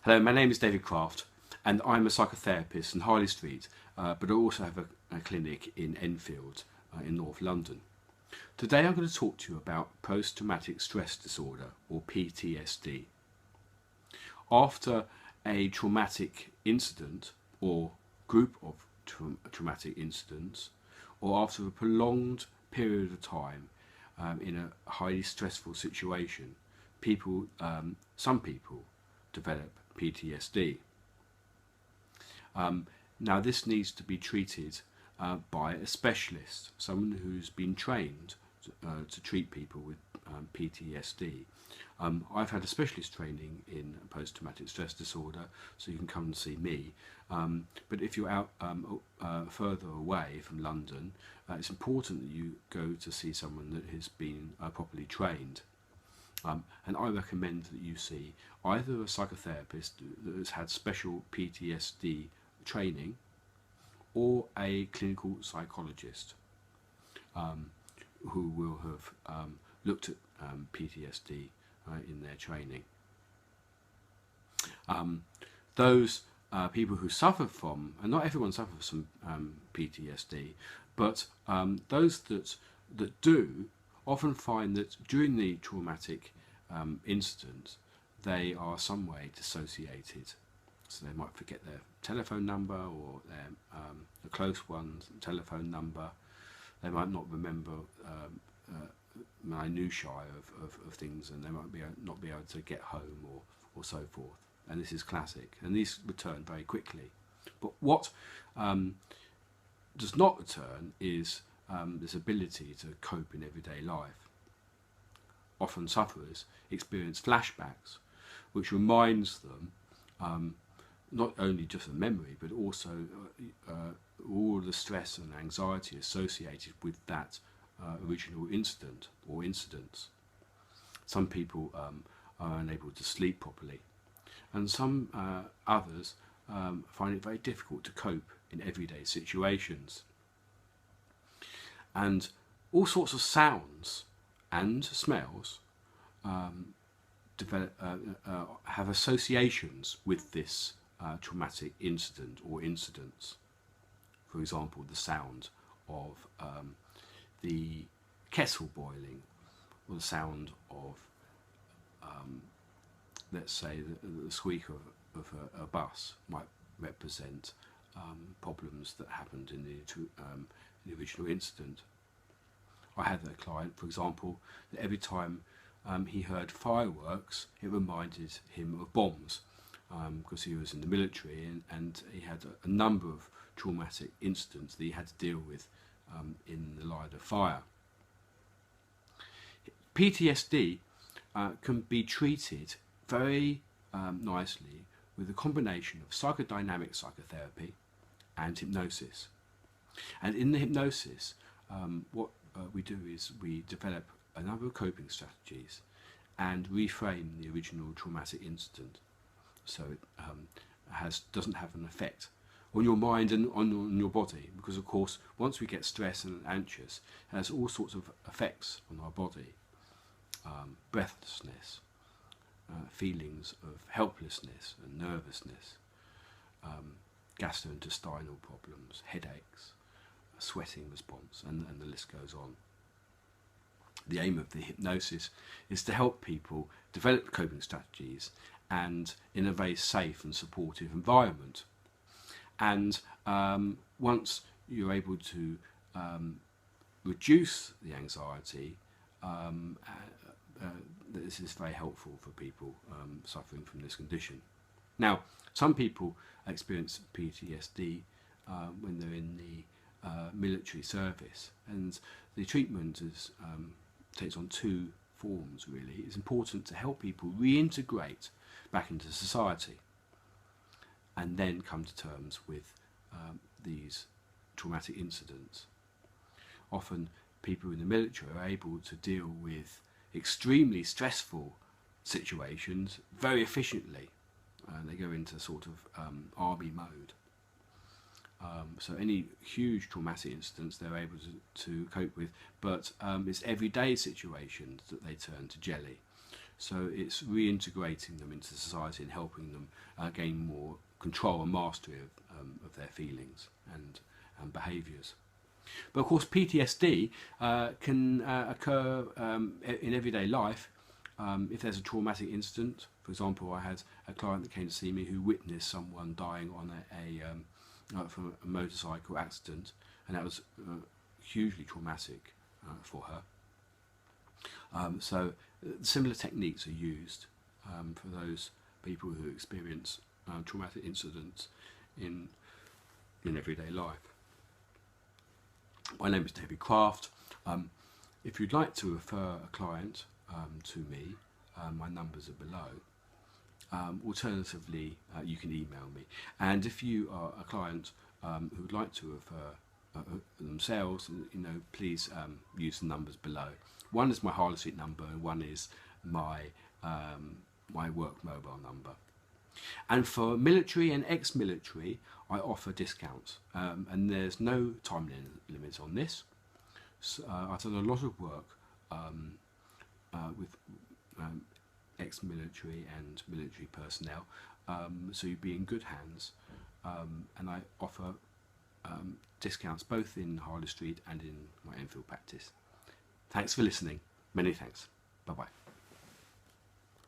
Hello, my name is David Kraft and I'm a psychotherapist in Harley Street, but I also have a clinic in Enfield in North London. Today I'm going to talk to you about post-traumatic stress disorder, or PTSD. After a traumatic incident or group of traumatic incidents, or after a prolonged period of time in a highly stressful situation, some people develop PTSD. Now this needs to be treated by a specialist, someone who's been trained to treat people with PTSD. I've had a specialist training in post-traumatic stress disorder, so you can come and see me. But if you're out further away from London, it's important that you go to see someone that has been properly trained. And I recommend that you see either a psychotherapist that has had special PTSD training or a clinical psychologist who will have looked at PTSD in their training. Those people who suffer from, and not everyone suffers from PTSD, but those that do often find that during the traumatic incident they are some way dissociated. So they might forget their telephone number or their the close one's telephone number. They might not remember minutiae of things, and they might not be able to get home or so forth. And this is classic, and these return very quickly. But what does not return is this ability to cope in everyday life. Often sufferers experience flashbacks, which reminds them not only just of memory, but also all the stress and anxiety associated with that original incident or incidents. Some people are unable to sleep properly, and some others find it very difficult to cope in everyday situations. And all sorts of sounds and smells have associations with this traumatic incident or incidents. For example, the sound of the kettle boiling, or the sound of, let's say, the squeak of a bus might represent problems that happened in the original incident. I had a client, for example, that every time he heard fireworks, it reminded him of bombs, because he was in the military and he had a number of traumatic incidents that he had to deal with in the line of fire. PTSD can be treated very nicely with a combination of psychodynamic psychotherapy and hypnosis. And in the hypnosis, what we do is we develop a number of coping strategies and reframe the original traumatic incident, so it doesn't have an effect on your mind and on your body, because of course once we get stressed and anxious, it has all sorts of effects on our body. Breathlessness, feelings of helplessness and nervousness, gastrointestinal problems, headaches, sweating response, and the list goes on. The aim of the hypnosis is to help people develop coping strategies and in a very safe and supportive environment. And once you're able to reduce the anxiety, this is very helpful for people suffering from this condition. Now, some people experience PTSD when they're in the military service, and the treatment takes on two forms really. It's important to help people reintegrate back into society and then come to terms with these traumatic incidents. Often people in the military are able to deal with extremely stressful situations very efficiently. They go into sort of army mode. So any huge traumatic incidents they're able to cope with, but it's everyday situations that they turn to jelly. So it's reintegrating them into society and helping them gain more control and mastery of their feelings and behaviours. But of course PTSD can occur in everyday life if there's a traumatic incident. For example, I had a client that came to see me who witnessed someone dying on from a motorcycle accident, and that was hugely traumatic for her. So similar techniques are used for those people who experience traumatic incidents in everyday life. My name is David Kraft. If you'd like to refer a client to me, my numbers are below. Alternatively, you can email me. And if you are a client who would like to refer themselves, please use the numbers below. One is my Harley Street number, and one is my my work mobile number. And for military and ex-military, I offer discounts, and there's no time limit on this. So, I've done a lot of work with ex-military and military personnel, so you'd be in good hands, and I offer discounts both in Harley Street and in my Enfield practice. Thanks for listening. Many thanks. Bye-bye.